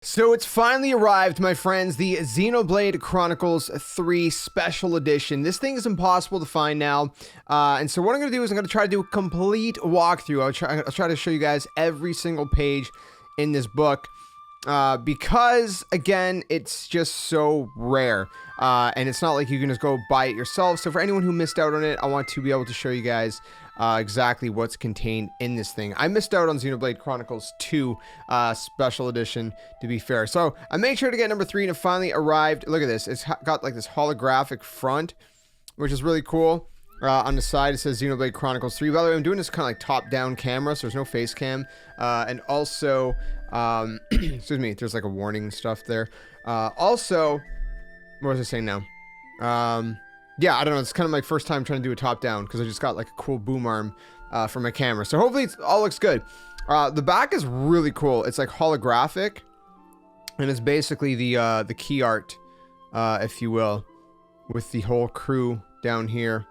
So it's finally arrived, my friends, the Xenoblade Chronicles 3 Special Edition. This thing is impossible to find now, and so what I'm going to do is I'm going to try to do a complete walkthrough. I'll try to show you guys every single page in this book, because, again, it's just so rare, and it's not like you can just go buy it yourself. So for anyone who missed out on it, I want to be able to show you guys exactly what's contained in this thing. I missed out on Xenoblade Chronicles 2 Special Edition, to be fair. So I made sure to get number 3 and it finally arrived. Look at this. It's got like this holographic front, which is really cool. On the side, it says Xenoblade Chronicles 3. By the way, I'm doing this kind of like top-down camera, so there's no face cam. And also, excuse me, there's like a warning and stuff there. Also, what was I saying now? Yeah, I don't know. It's kind of my first time trying to do a top-down because I just got like a cool boom arm for my camera. So hopefully it all looks good. The back is really cool. It's like holographic, and it's basically the key art, if you will, with the whole crew down here.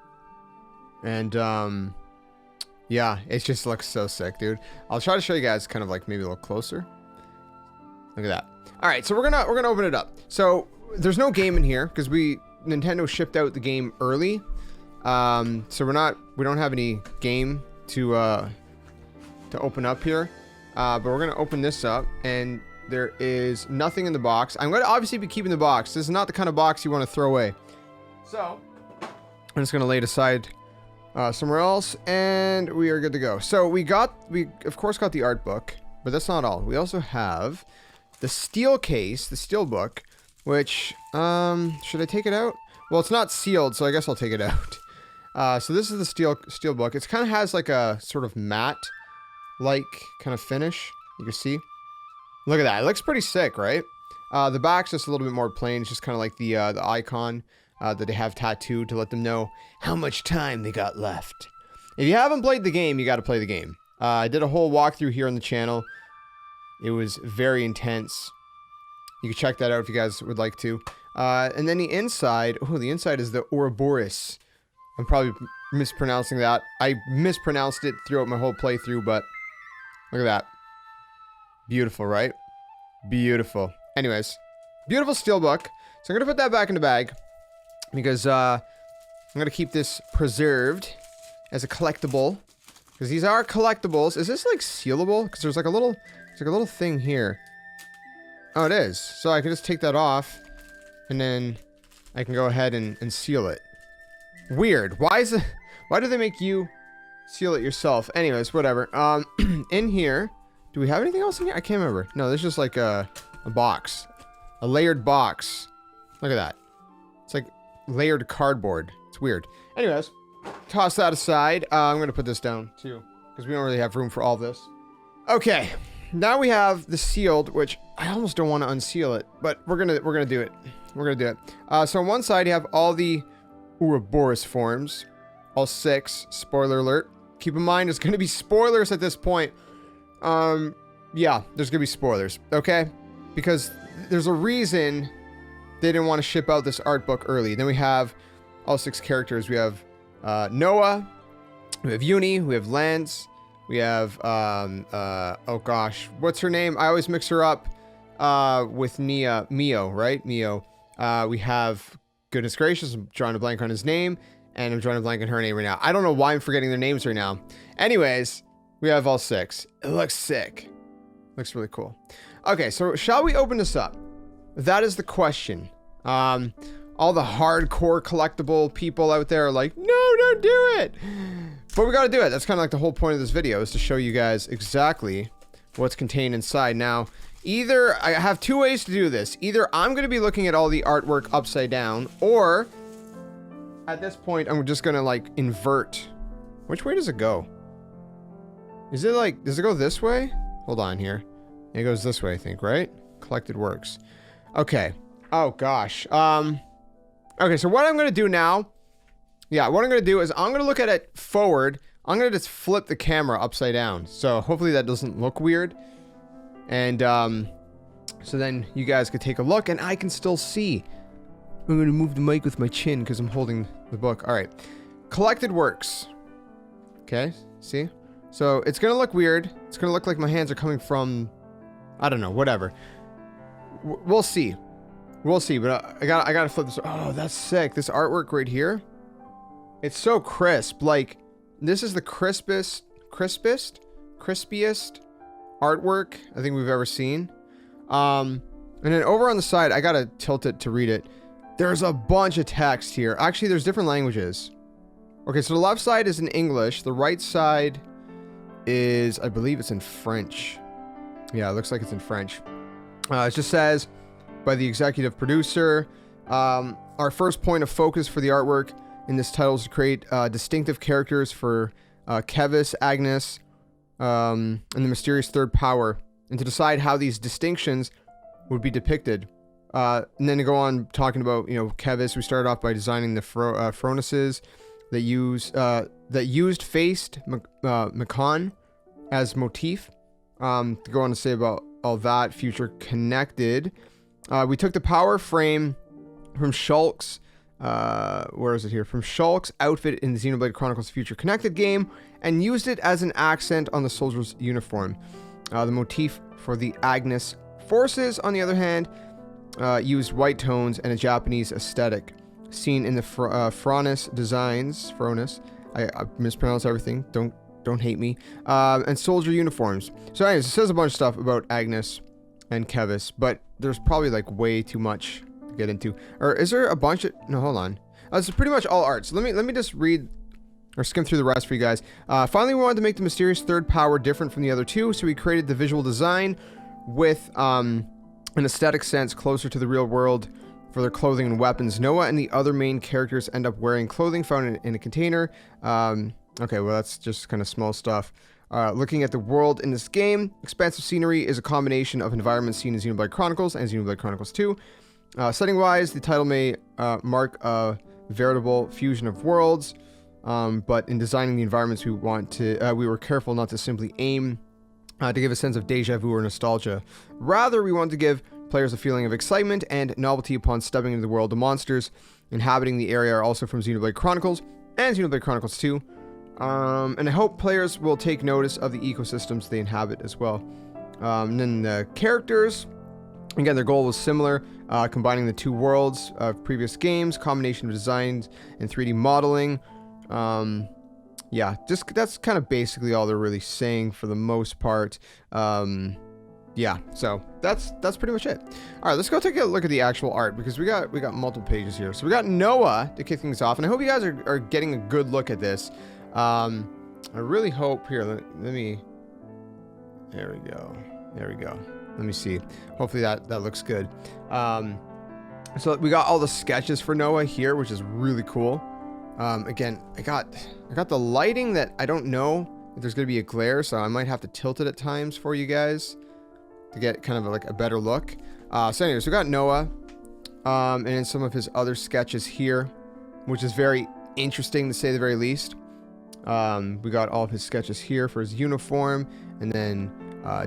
And yeah, it just looks so sick, dude. I'll try to show you guys kind of like maybe a little closer. Look at that. All right, so we're gonna open it up. So there's no game in here because Nintendo shipped out the game early, so we don't have any game to open up here, but we're gonna open this up, and there is nothing in the box. I'm gonna obviously be keeping the box. This is not the kind of box you want to throw away, so I'm just gonna lay it aside somewhere else, and we are good to go. So we of course got the art book, but that's not all. We also have the steel case, the Steelbook, which, should I take it out? Well, it's not sealed, so I guess I'll take it out. So this is the Steelbook. It kind of has like a sort of matte-like kind of finish. You can see. Look at that. It looks pretty sick, right? The back's just a little bit more plain. It's just kind of like the icon that they have tattooed to let them know how much time they got left. If you haven't played the game, you got to play the game. I did a whole walkthrough here on the channel. It was very intense. You can check that out if you guys would like to. And then the inside, the inside is the Ouroboros. I'm probably mispronouncing that. I mispronounced it throughout my whole playthrough, but look at that. Beautiful, right? Beautiful. Anyways, beautiful Steelbook. So I'm going to put that back in the bag because I'm going to keep this preserved as a collectible. Because these are collectibles. Is this like sealable? Because there's like a little thing here. Oh, it is. So I can just take that off, and then I can go ahead and seal it. Weird. Why do they make you seal it yourself? Anyways, whatever. In here, do we have anything else in here? I can't remember. No, there's just like a box. A layered box. Look at that. It's like layered cardboard. It's weird. Anyways, toss that aside. I'm going to put this down, too, because we don't really have room for all this. Okay. Now we have the sealed, which I almost don't want to unseal it, but we're gonna do it. We're gonna do it. So on one side you have all the Ouroboros forms, all 6. Spoiler alert. Keep in mind there's gonna be spoilers at this point. Yeah, there's gonna be spoilers. Okay, because there's a reason they didn't want to ship out this art book early. Then we have all 6 characters. We have Noah, we have Uni, we have Lance. We have, oh gosh, what's her name? I always mix her up, with Mio, right? Mio. We have, goodness gracious, I'm drawing a blank on his name, and I'm drawing a blank on her name right now. I don't know why I'm forgetting their names right now. Anyways, we have all 6. It looks sick. Looks really cool. Okay, so shall we open this up? That is the question. All the hardcore collectible people out there are like, no, don't do it. But we gotta do it. That's kind of like the whole point of this video, is to show you guys exactly what's contained inside. Now, either I have 2 ways to do this. Either I'm going to be looking at all the artwork upside down, or at this point, I'm just going to like invert. Which way does it go? Is it like, does it go this way? Hold on here. It goes this way, I think, right? Collected works. Okay. Oh gosh. Okay, so what I'm going to do now, what I'm going to do is I'm going to look at it forward. I'm going to just flip the camera upside down. So hopefully that doesn't look weird. And so then you guys could take a look and I can still see. I'm going to move the mic with my chin because I'm holding the book. All right. Collected works. Okay, see? So it's going to look weird. It's going to look like my hands are coming from, I don't know, whatever. we'll see. We'll see, but I gotta flip this. Oh, that's sick. This artwork right here. It's so crisp. Like, this is the crispiest artwork I think we've ever seen. And then over on the side, I gotta tilt it to read it. There's a bunch of text here. Actually, there's different languages. Okay, so the left side is in English. The right side is, I believe it's in French. Yeah, it looks like it's in French. It just says, by the executive producer, our first point of focus for the artwork in this title is to create distinctive characters for Kevis, Agnes, and the mysterious third power, and to decide how these distinctions would be depicted. And then to go on talking about, you know, Kevis, we started off by designing the Fronuses that used faced Macon as motif. To go on to say about all that, future connected. We took the power frame from Shulk's, where is it here? From Shulk's outfit in the Xenoblade Chronicles Future Connected game and used it as an accent on the soldier's uniform. The motif for the Agnes forces, on the other hand, used white tones and a Japanese aesthetic. Seen in the Fronus designs, I mispronounce everything, don't hate me, and soldier uniforms. So anyways, it says a bunch of stuff about Agnes and Kevis, but there's probably like way too much to get into. Or is there a bunch of, no, hold on. This is pretty much all art. So let me just read or skim through the rest for you guys. Finally, we wanted to make the mysterious third power different from the other two, so we created the visual design with an aesthetic sense closer to the real world for their clothing and weapons. Noah and the other main characters end up wearing clothing found in a container. Okay, well, that's just kind of small stuff. Looking at the world in this game, expansive scenery is a combination of environments seen in Xenoblade Chronicles and Xenoblade Chronicles 2. Setting-wise, the title may mark a veritable fusion of worlds, but in designing the environments we were careful not to simply aim to give a sense of deja vu or nostalgia. Rather, we want to give players a feeling of excitement and novelty upon stepping into the world. The monsters inhabiting the area are also from Xenoblade Chronicles and Xenoblade Chronicles 2. And I hope players will take notice of the ecosystems they inhabit as well. And then the characters, again, their goal was similar, combining the two worlds of previous games, combination of designs and 3D modeling. Yeah, just that's kind of basically all they're really saying for the most part. Yeah, so that's pretty much it. All right, let's go take a look at the actual art because we got multiple pages here. So we got Noah to kick things off, and I hope you guys are getting a good look at this. I really hope here. Let me. There we go. Let me see. Hopefully that looks good. So we got all the sketches for Noah here, which is really cool. Again, I got the lighting that I don't know if there's gonna be a glare, so I might have to tilt it at times for you guys to get kind of like a better look. So anyways, we got Noah, and then some of his other sketches here, which is very interesting to say the very least. We got all of his sketches here for his uniform, and then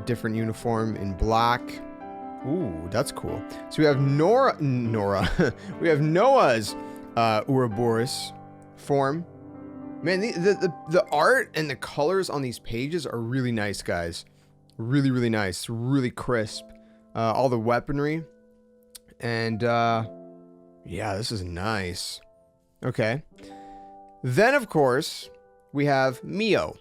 different uniform in black. Ooh, that's cool. So we have Nora. We have Noah's Ouroboros form. Man, the art and the colors on these pages are really nice, guys. Really nice, really crisp. All the weaponry, and yeah, this is nice. Okay. Then, of course, we have Mio,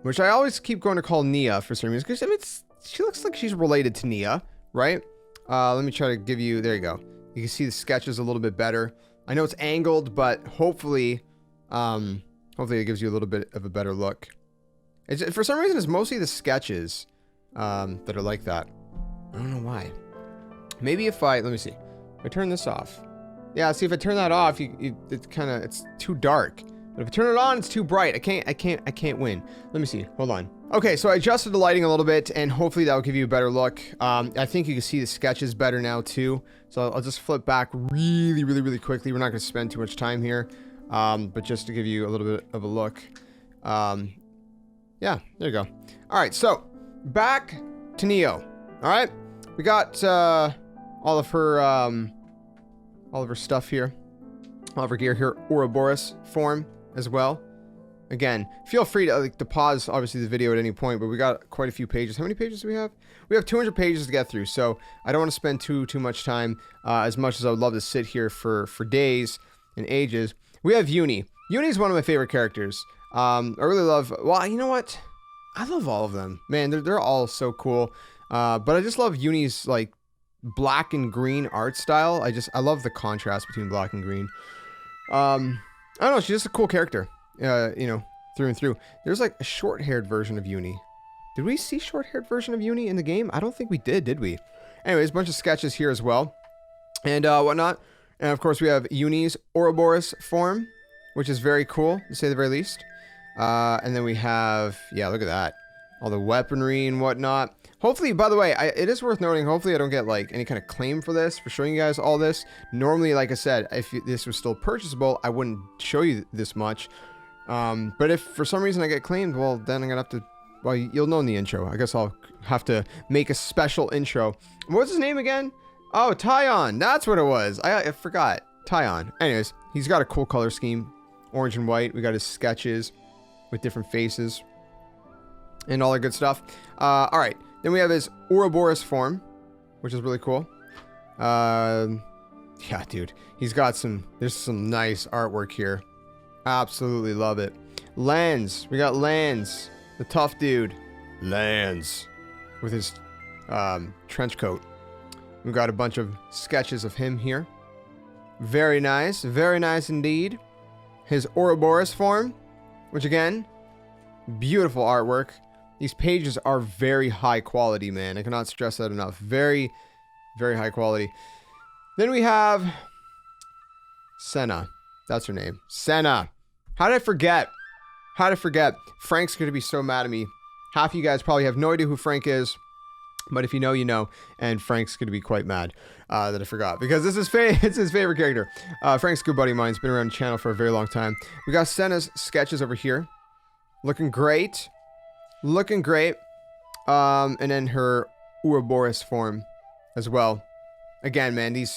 which I always keep going to call Nia for some reason, because I mean, she looks like she's related to Nia, right? Let me try to give you, there you go. You can see the sketches a little bit better. I know it's angled, but hopefully it gives you a little bit of a better look. For some reason, it's mostly the sketches that are like that. I don't know why. Maybe if let me see. If I turn this off. Yeah, see, if I turn that off, it's too dark. But if I turn it on, it's too bright. I can't win. Let me see. Hold on. Okay, so I adjusted the lighting a little bit, and hopefully that will give you a better look. I think you can see the sketches better now too. So I'll just flip back really quickly. We're not going to spend too much time here, but just to give you a little bit of a look. Yeah, there you go. All right, so back to Neo. All right, we got all of her stuff here, all of her gear here. Ouroboros form as well. Again, feel free to like to pause obviously the video at any point, but we got quite a few pages. How many pages do we have? We have 200 pages to get through, so I don't want to spend too much time. As much as I would love to sit here for days and ages. We have Uni. Uni is one of my favorite characters. I really love. Well, you know what? I love all of them. Man, they're all so cool. But I just love Uni's like black and green art style. I love the contrast between black and green. I don't know. She's just a cool character. You know, through and through. There's like a short-haired version of Uni. Did we see short-haired version of Uni in the game? I don't think we did we? Anyways, a bunch of sketches here as well. And whatnot. And of course we have Uni's Ouroboros form, which is very cool, to say the very least. And then we have, yeah, look at that. All the weaponry and whatnot. Hopefully, by the way, it is worth noting, hopefully I don't get like any kind of claim for this, for showing you guys all this. Normally, like I said, if this was still purchasable, I wouldn't show you this much. But if for some reason I get claimed, well, then I'm gonna have to, well, you'll know in the intro. I guess I'll have to make a special intro. What's his name again? Oh, Tyon. That's what it was. I forgot. Tyon. Anyways, he's got a cool color scheme. Orange and white. We got his sketches with different faces and all that good stuff. All right. Then we have his Ouroboros form, which is really cool. Yeah, dude. He's got there's some nice artwork here. Absolutely love it. Lance. We got Lance, the tough dude. Lance. With his trench coat. We've got a bunch of sketches of him here. Very nice. Very nice indeed. His Ouroboros form, which again, beautiful artwork. These pages are very high quality, man. I cannot stress that enough. Very, very high quality. Then we have Senna. That's her name. Senna. How did I forget? How did I forget? Frank's going to be so mad at me. Half of you guys probably have no idea who Frank is. But if you know, you know. And Frank's going to be quite mad that I forgot. Because this is it's his favorite character. Frank's a good buddy of mine. He's been around the channel for a very long time. We got Senna's sketches over here. Looking great. Looking great. And then her Ouroboros form as well. Again, man, the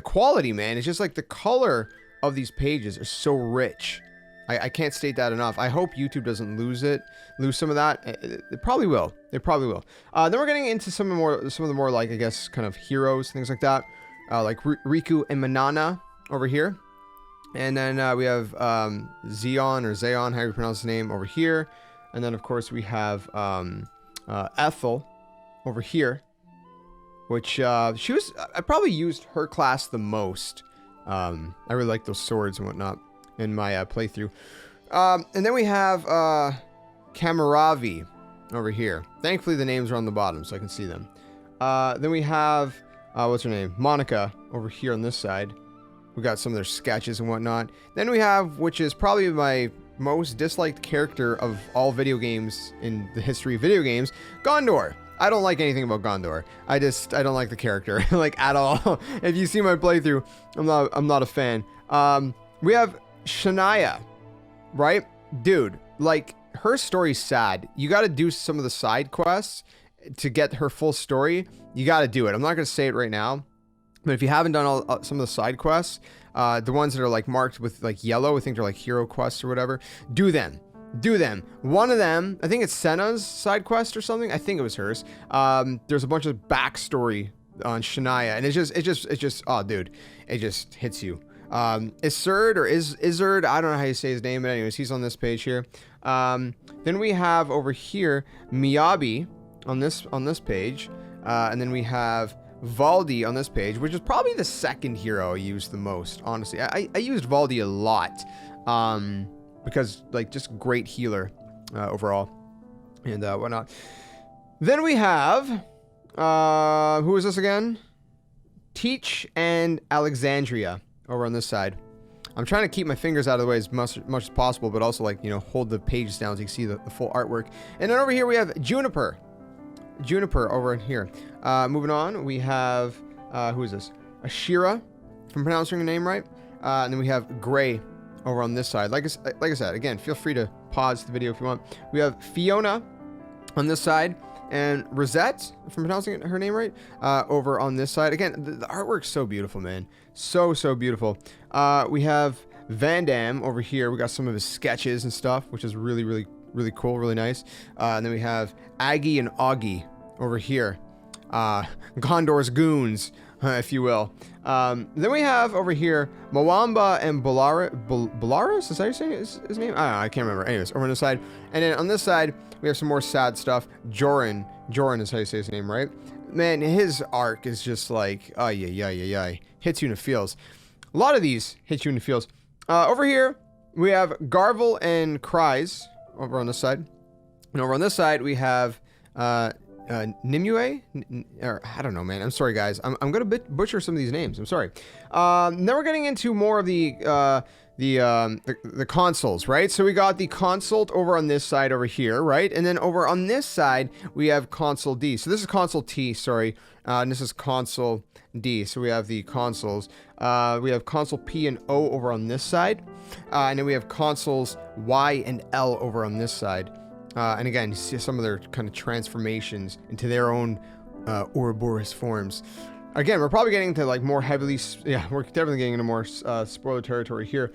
quality, man, it's just like the color of these pages are so rich. I can't state that enough. I hope YouTube doesn't lose some of that. It probably will. It probably will. Then we're getting into some of the more like, I guess, kind of heroes, things like that. Like Riku and Manana over here. And then we have Zeon, how you pronounce his name, over here. And then, of course, we have Ethel over here. Which, I probably used her class the most. I really like those swords and whatnot in my playthrough. And then we have Kamaravi over here. Thankfully, the names are on the bottom, so I can see them. Then we have, what's her name? Monica over here on this side. We got some of their sketches and whatnot. Then we have, which is probably my most disliked character of all video games in the history of video games, Gondor. I don't like anything about Gondor. I don't like the character, like, at all. If you see my playthrough, I'm not a fan. We have Shania, right? Dude, like, her story's sad. You got to do some of the side quests to get her full story. You got to do it. I'm not going to say it right now, but if you haven't done some of the side quests, the ones that are like marked with like yellow, I think they're like hero quests or whatever, do them. Do them. One of them, I think it's Senna's side quest or something. I think it was hers. There's a bunch of backstory on Shania, and it's just, oh, dude, it just hits you. Izzard or Izzard, I don't know how you say his name, but anyways, he's on this page here. Then we have over here Miyabi on this page, and then we have Valdi on this page, which is probably the second hero I used the most. Honestly, I used Valdi a lot. Because, like, just great healer overall and whatnot. Then we have, who is this again? Teach and Alexandria over on this side. I'm trying to keep my fingers out of the way as much as possible, but also, like, you know, hold the pages down so you can see the full artwork. And then over here we have Juniper. Juniper over in here. Moving on, we have, who is this? Ashira, if I'm pronouncing her name right. And then we have Gray over on this side. Like I said, again, feel free to pause the video if you want. We have Fiona on this side, and Rosette, if I'm pronouncing her name right, over on this side. Again, the artwork's so beautiful, man. So beautiful. We have Van Damme over here. We got some of his sketches and stuff, which is really cool, really nice. And then we have Aggie and Augie over here. Gondor's goons, if you will. Then we have over here Mwamba and Belarus? Is that how you're saying his name? I don't know, I can't remember. Anyways, over on this side. And then on this side, we have some more sad stuff. Joran is how you say his name, right? Man, his arc is just like, hits you in the feels. A lot of these hit you in the feels. Over here, we have Garvel and Cries over on this side. And over on this side, we have Nimue? Or, I don't know, man. I'm sorry, guys. I'm going to butcher some of these names. I'm sorry. Then we're getting into more of the consoles, right? So we got the console over on this side over here, right? And then over on this side, we have console D. So this is console T, sorry. And this is console D. So we have the consoles. We have console P and O over on this side. And then we have consoles Y and L over on this side. And again, you see some of their kind of transformations into their own Ouroboros forms. Again, we're probably getting into like more heavily, we're definitely getting into more spoiler territory here.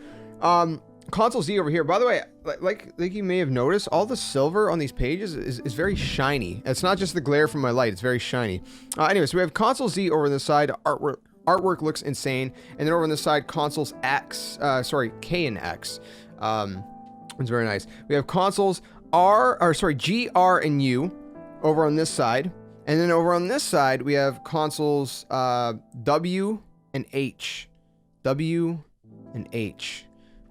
Console Z over here, by the way, like you may have noticed, all the silver on these pages is very shiny. It's not just the glare from my light, it's very shiny. Anyway, so we have console Z over on this side. Artwork looks insane. And then over on this side, consoles K and X. It's very nice. We have consoles G, R, and U over on this side. And then over on this side, we have consoles W and H. W and H.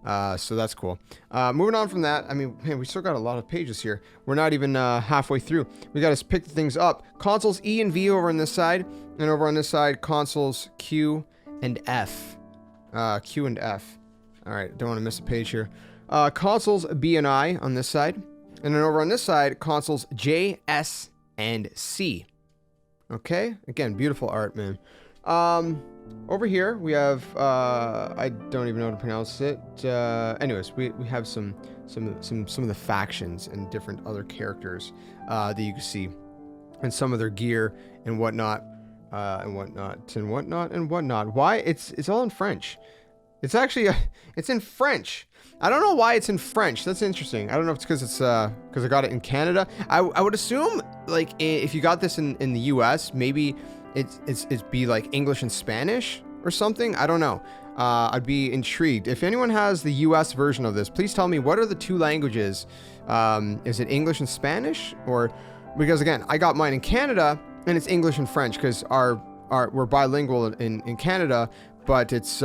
So that's cool. Moving on from that, I mean, man, we still got a lot of pages here. We're not even halfway through. We got to pick things up. Consoles E and V over on this side. And over on this side, consoles Q and F. Q and F. All right, don't want to miss a page here. Consoles B and I on this side. And then over on this side, consoles J, S, and C. Okay, again, beautiful art, man. Over here we have I don't even know how to pronounce it. Anyways, we have some of the factions and different other characters that you can see, and some of their gear and whatnot, and whatnot. Why? It's all in French. It's actually it's in French. I don't know why it's in French. That's interesting. I don't know if it's because I got it in Canada. I would assume like if you got this in the US, maybe it's be like English and Spanish or something. I don't know. I'd be intrigued. If anyone has the US version of this, please tell me what are the two languages. Is it English and Spanish, or because again, I got mine in Canada and it's English and French because we're bilingual in Canada, but it's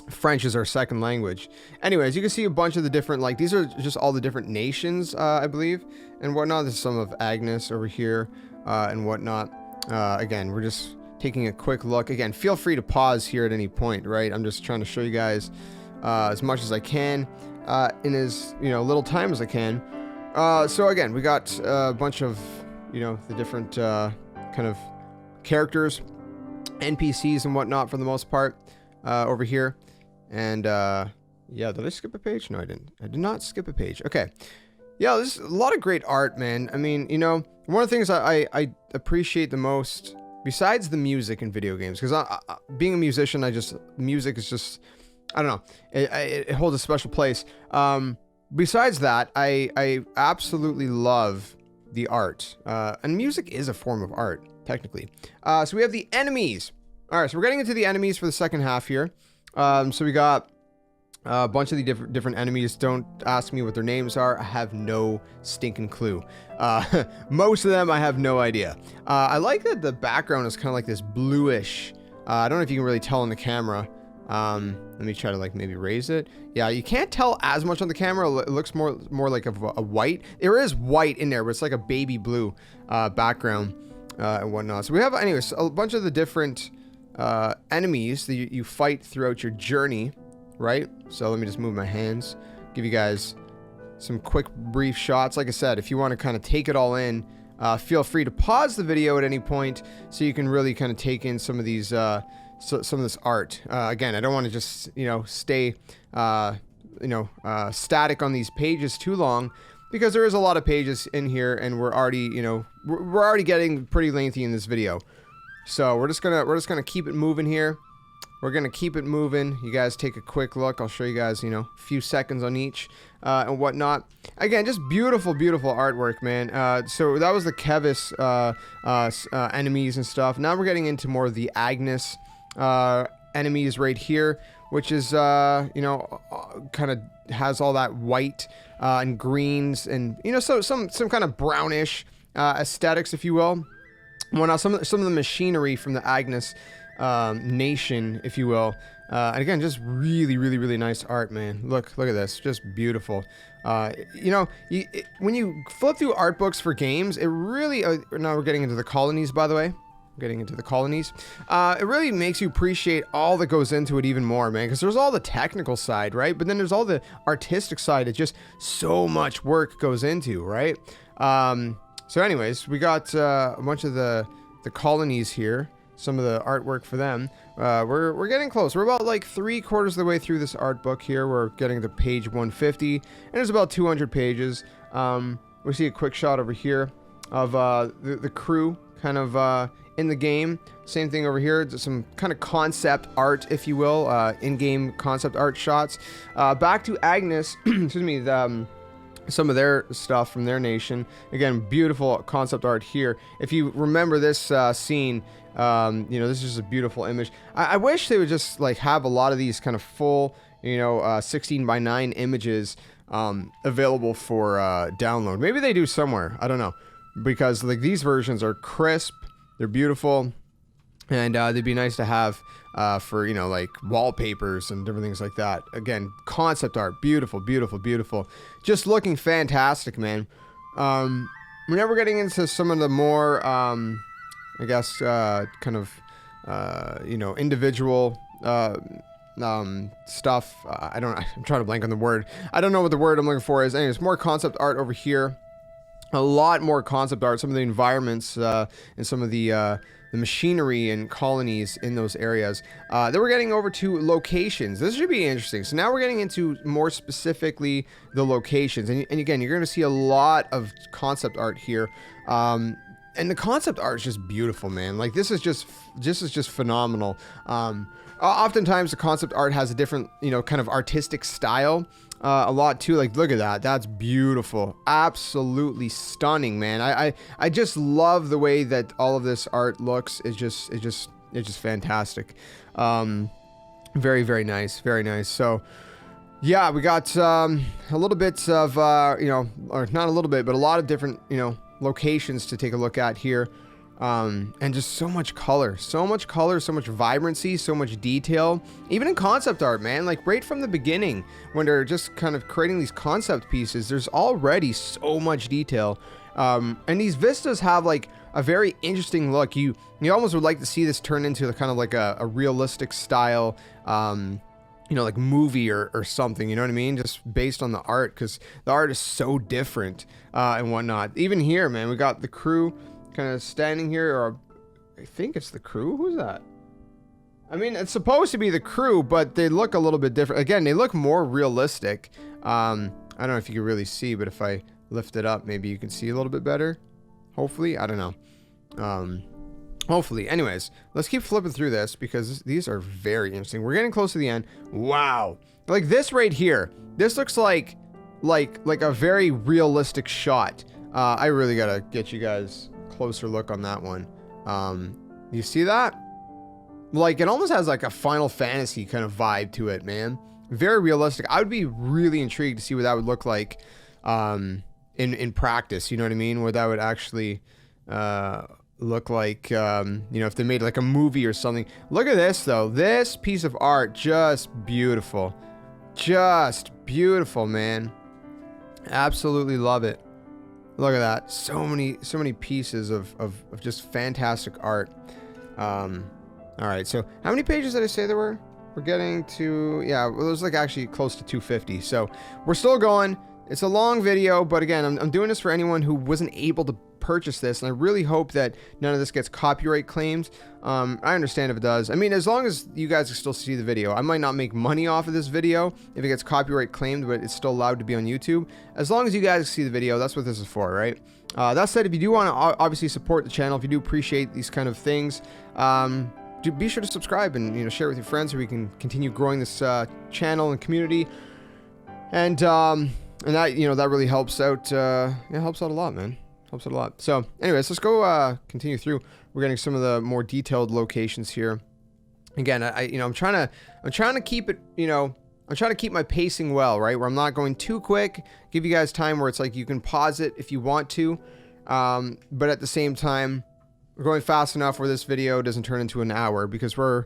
French is our second language. Anyways, you can see a bunch of the different, like, these are just all the different nations, I believe, and whatnot. There's some of Agnes over here, and whatnot. Again, we're just taking a quick look. Again, feel free to pause here at any point, right? I'm just trying to show you guys as much as I can in as little time as I can. So again, we got a bunch of the different kind of characters, NPCs and whatnot for the most part over here. And yeah, did I skip a page? No, I didn't. I did not skip a page. Okay. Yeah, there's a lot of great art, man. I mean, one of the things I appreciate the most, besides the music in video games, because being a musician, music is just, I don't know, it holds a special place. Besides that, I absolutely love the art. And music is a form of art, technically. So we have the enemies. All right, so we're getting into the enemies for the second half here. So we got a bunch of the different enemies. Don't ask me what their names are. I have no stinking clue. Most of them, I have no idea. I like that the background is kind of like this bluish. I don't know if you can really tell on the camera. Let me try to like maybe raise it. Yeah, you can't tell as much on the camera. It looks more like a white. There is white in there, but it's like a baby blue background and whatnot. So we have, anyways, a bunch of the different enemies that you fight throughout your journey, right? So let me just move my hands, give you guys some quick brief shots. Like I said, if you want to kind of take it all in, feel free to pause the video at any point so you can really kind of take in some of these some of this art. Again, I don't want to just stay static on these pages too long, because there is a lot of pages in here and we're already we're already getting pretty lengthy in this video. So we're just gonna keep it moving here. We're going to keep it moving. You guys take a quick look. I'll show you guys, you know, a few seconds on each and whatnot. Again, just beautiful, beautiful artwork, man. So that was the Kevis enemies and stuff. Now we're getting into more of the Agnes enemies right here, which is, you know, kind of has all that white and greens and, you know, so some kind of brownish aesthetics, if you will. Well, now some of the machinery from the Agnes nation, if you will, and again, just really, really, really nice art, man. Look at this, just beautiful. You know, when you flip through art books for games, it really now we're getting into the colonies, by the way. Getting into the colonies, it really makes you appreciate all that goes into it even more, man, because there's all the technical side, right? But then there's all the artistic side. It just so much work goes into, right? So anyways, we got a bunch of the colonies here, some of the artwork for them. We're getting close. We're about like 3/4 of the way through this art book here. We're getting to page 150, and there's about 200 pages. We see a quick shot over here of the crew kind of in the game. Same thing over here. Just some kind of concept art, if you will, in-game concept art shots. Back to Agnes, excuse me, some of their stuff from their nation. Again, beautiful concept art here. If you remember this scene, you know, this is just a beautiful image. I wish they would just like have a lot of these kind of full, you know, 16:9 images available for download. Maybe they do somewhere. I don't know, because like these versions are crisp. They're beautiful, and they'd be nice to have for, you know, like wallpapers and different things like that. Again, concept art, beautiful, beautiful, beautiful. Just looking fantastic, man. We're never getting into some of the more, I guess, kind of, you know, individual stuff. I'm trying to blank on the word. I don't know what the word I'm looking for is. Anyways, more concept art over here. A lot more concept art, some of the environments and some of the machinery and colonies in those areas. Then we're getting over to locations. This should be interesting. So now we're getting into more specifically the locations. And again, you're going to see a lot of concept art here. And the concept art is just beautiful, man. Like this is just phenomenal. Oftentimes the concept art has a different, you know, kind of artistic style. A lot too. Like, look at that. That's beautiful. Absolutely stunning, man. I just love the way that all of this art looks. It's just fantastic. Very, very nice. Very nice. So yeah, we got a little bit of you know, or not a little bit, but a lot of different, you know, locations to take a look at here. And just so much color, so much vibrancy, so much detail, even in concept art, man. Like right from the beginning, when they're just kind of creating these concept pieces, there's already so much detail. And these vistas have like a very interesting look. You almost would like to see this turn into the kind of like a realistic style, you know, like movie or something, you know what I mean? Just based on the art, because the art is so different, and whatnot. Even here, man, we got the crew kind of standing here, or I think it's the crew. Who's that? I mean, it's supposed to be the crew, but they look a little bit different. Again, they look more realistic. I don't know if you can really see, but if I lift it up, maybe you can see a little bit better. Hopefully, I don't know. Hopefully. Anyways, let's keep flipping through this because these are very interesting. We're getting close to the end. Wow. Like this right here. This looks like a very realistic shot. I really gotta get you guys closer look on that one. You see that? Like it almost has like a Final Fantasy kind of vibe to it, man. Very realistic. I would be really intrigued to see what that would look like in practice, you know what I mean? What that would actually look like, you know, if they made like a movie or something. Look at this though. This piece of art, just beautiful. Just beautiful, man. Absolutely love it. Look at that. So many pieces of just fantastic art. All right, so how many pages did I say there were? We're getting to, yeah, well, it was like actually close to 250. So we're still going. It's a long video, but again, I'm doing this for anyone who wasn't able to purchase this, and I really hope that none of this gets copyright claims. I understand if it does. I mean, as long as you guys can still see the video. I might not make money off of this video if it gets copyright claimed, but it's still allowed to be on YouTube. As long as you guys see the video, that's what this is for, right? That said, if you do want to obviously support the channel, if you do appreciate these kind of things, be sure to subscribe and, you know, share with your friends so we can continue growing this channel and community. And that, you know, that really helps out. Yeah, helps out a lot, man. Helps out a lot. So, anyways, let's go continue through. We're getting some of the more detailed locations here. Again, you know, I'm trying to keep it, you know, I'm trying to keep my pacing well, right? Where I'm not going too quick. Give you guys time where it's like you can pause it if you want to, but at the same time, we're going fast enough where this video doesn't turn into an hour, because we're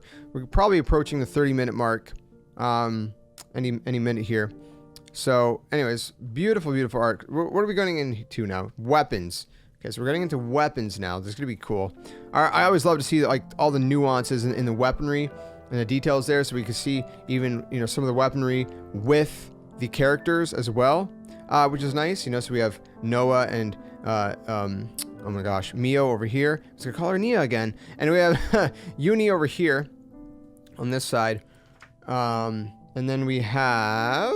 probably approaching the 30-minute mark any minute here. So, anyways, beautiful, beautiful art. What are we going into now? Weapons. Okay, so we're getting into weapons now. This is gonna be cool. I always love to see like all the nuances in the weaponry and the details there, so we can see even, you know, some of the weaponry with the characters as well, which is nice. You know, so we have Noah and oh my gosh, Mio over here. I was gonna call her Nia again, and we have Uni over here on this side. And then we have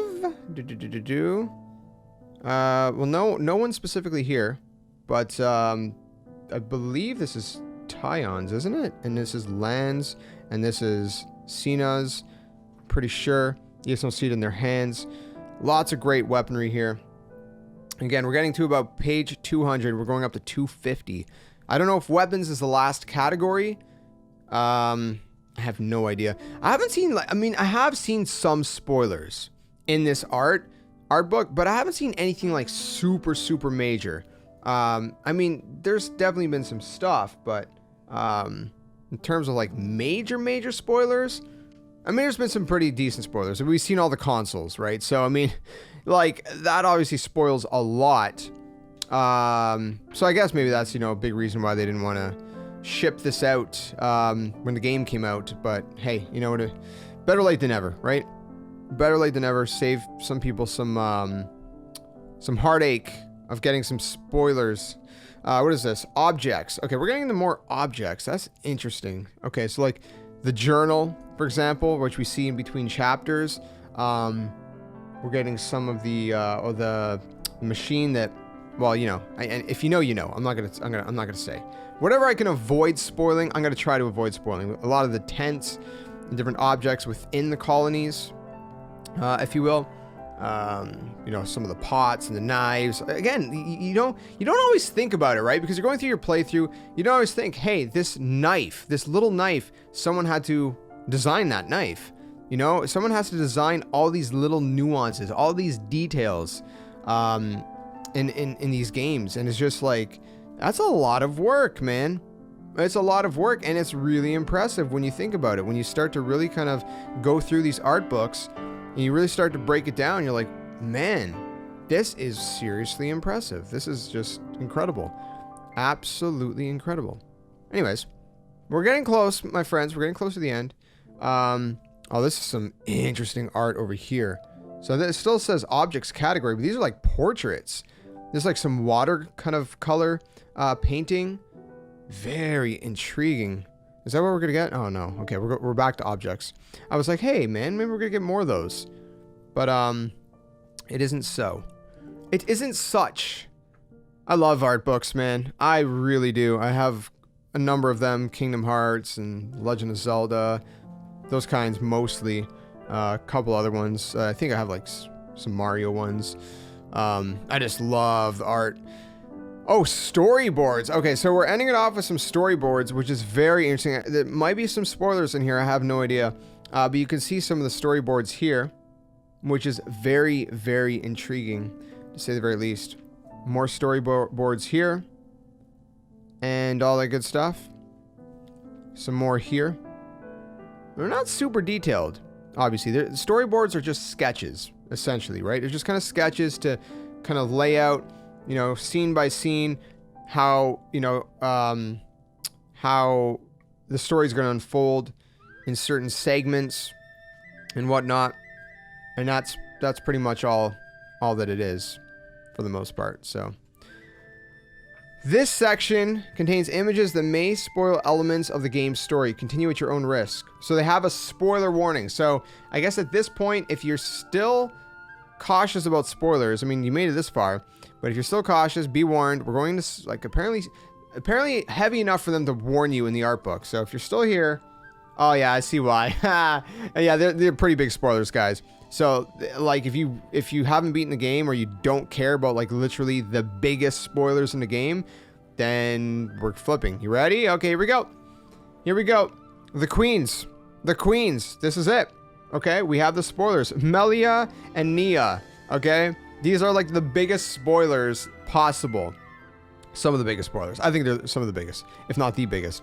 well, no one specifically here, but I believe this is Tyon's, isn't it? And this is Lan's, and this is Cena's. Pretty sure. You just don't see it in their hands. Lots of great weaponry here. Again, we're getting to about page 200. We're going up to 250. I don't know if weapons is the last category. I have no idea. I haven't seen, like, I mean, I have seen some spoilers in this art book, but I haven't seen anything like super major. I mean, there's definitely been some stuff, but in terms of like major spoilers, I mean, there's been some pretty decent spoilers. We've seen all the consoles, right? So I mean, like, that obviously spoils a lot. So I guess maybe that's, you know, a big reason why they didn't want to ship this out when the game came out. But hey, you know what? Better late than never, right? Better late than never. Save some people some heartache of getting some spoilers. What is this? Objects. Okay, we're getting into more objects. That's interesting. Okay, so like the journal, for example, which we see in between chapters. We're getting some of the machine that, well, you know, and if you know, you know. I'm not gonna say. Whatever I can avoid spoiling, I'm gonna try to avoid spoiling. A lot of the tents and different objects within the colonies, if you will. You know, some of the pots and the knives. Again, you don't always think about it, right? Because you're going through your playthrough, you don't always think, hey, this knife, this little knife, someone had to design that knife. You know, someone has to design all these little nuances, all these details in these games. And it's just like, that's a lot of work, man. It's a lot of work, and it's really impressive when you think about it. When you start to really kind of go through these art books and you really start to break it down, you're like, man, this is seriously impressive. This is just incredible. Absolutely incredible. Anyways, we're getting close, my friends. We're getting close to the end. Oh, this is some interesting art over here. So this still says objects category, but these are like portraits. There's like some water kind of color painting. Very intriguing. Is that what we're gonna get? Oh no. Okay, we're back to objects. I was like, hey man, maybe we're gonna get more of those. But it isn't so. It isn't such. I love art books, man. I really do. I have a number of them. Kingdom Hearts and Legend of Zelda. Those kinds mostly. A couple other ones. I think I have like some Mario ones. I just love the art. Oh, storyboards. Okay, so we're ending it off with some storyboards, which is very interesting. There might be some spoilers in here. I have no idea. But you can see some of the storyboards here, which is very, very intriguing, to say the very least. More storyboards here. And all that good stuff. Some more here. They're not super detailed, obviously. The storyboards are just sketches, essentially, right? They're just kind of sketches to kind of lay out, you know, scene by scene, how, you know, how the story's going to unfold in certain segments and whatnot. And that's pretty much all that it is for the most part. So this section contains images that may spoil elements of the game's story. Continue at your own risk. So they have a spoiler warning. So I guess at this point, if you're still cautious about spoilers, I mean, you made it this far, but if you're still cautious, be warned. We're going to, like, apparently heavy enough for them to warn you in the art book. So if you're still here, Oh yeah, I see why. Yeah, they're pretty big spoilers, guys. So like if you haven't beaten the game or you don't care about like literally the biggest spoilers in the game, then we're flipping. You ready? Okay, here we go. Here we go. The queens. The queens. This is it. Okay, we have the spoilers. Melia and Nia. Okay, these are like the biggest spoilers possible. Some of the biggest spoilers. I think they're some of the biggest, if not the biggest.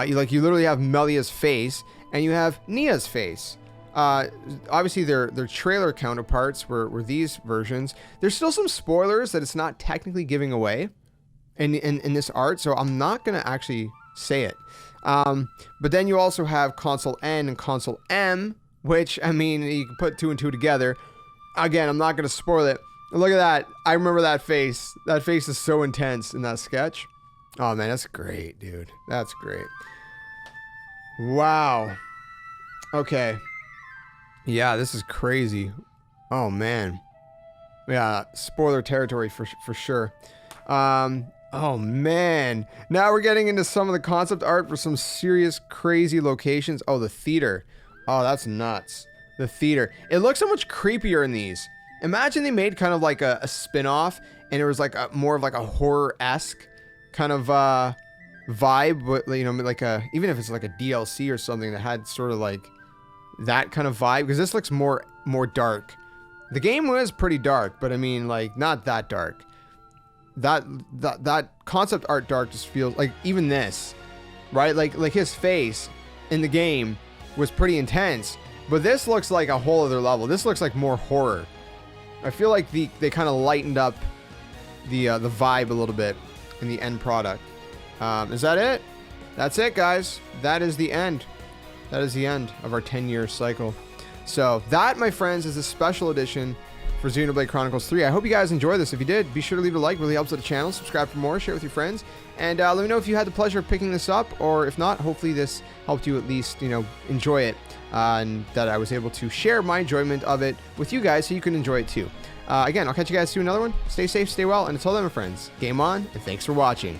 You literally have Melia's face and you have Nia's face. Obviously their trailer counterparts were these versions. There's still some spoilers that it's not technically giving away in this art, so I'm not gonna actually say it. But then you also have console N and console M, which, I mean, you can put 2 and 2 together. Again, I'm not gonna spoil it. Look at that. I remember that face. That face is so intense in that sketch. Oh man, that's great, dude. That's great. Wow. Okay. Yeah, this is crazy. Oh man. Yeah, spoiler territory for sure. Oh man. Now we're getting into some of the concept art for some serious crazy locations. Oh, the theater. Oh, that's nuts. The theater. It looks so much creepier in these. Imagine they made kind of like a spin-off and it was like more of like a horror-esque kind of vibe, but you know, like even if it's like a DLC or something that had sort of like that kind of vibe, because this looks more dark. The game was pretty dark, but I mean like not that dark. That concept art dark just feels like, even this, right? Like his face in the game was pretty intense, but this looks like a whole other level. This looks like more horror. I feel like they kind of lightened up the vibe a little bit in the end product. Is that it? That's it, guys. That is the end. That is the end of our 10-year cycle. So that, my friends, is a special edition for Xenoblade Chronicles 3. I hope you guys enjoyed this. If you did, be sure to leave a like. Really helps out the channel. Subscribe for more. Share it with your friends. And let me know if you had the pleasure of picking this up, or if not, hopefully this helped you at least, you know, enjoy it. And that I was able to share my enjoyment of it with you guys so you can enjoy it too. Again, I'll catch you guys soon, another one. Stay safe, stay well, and until then, my friends, game on, and thanks for watching.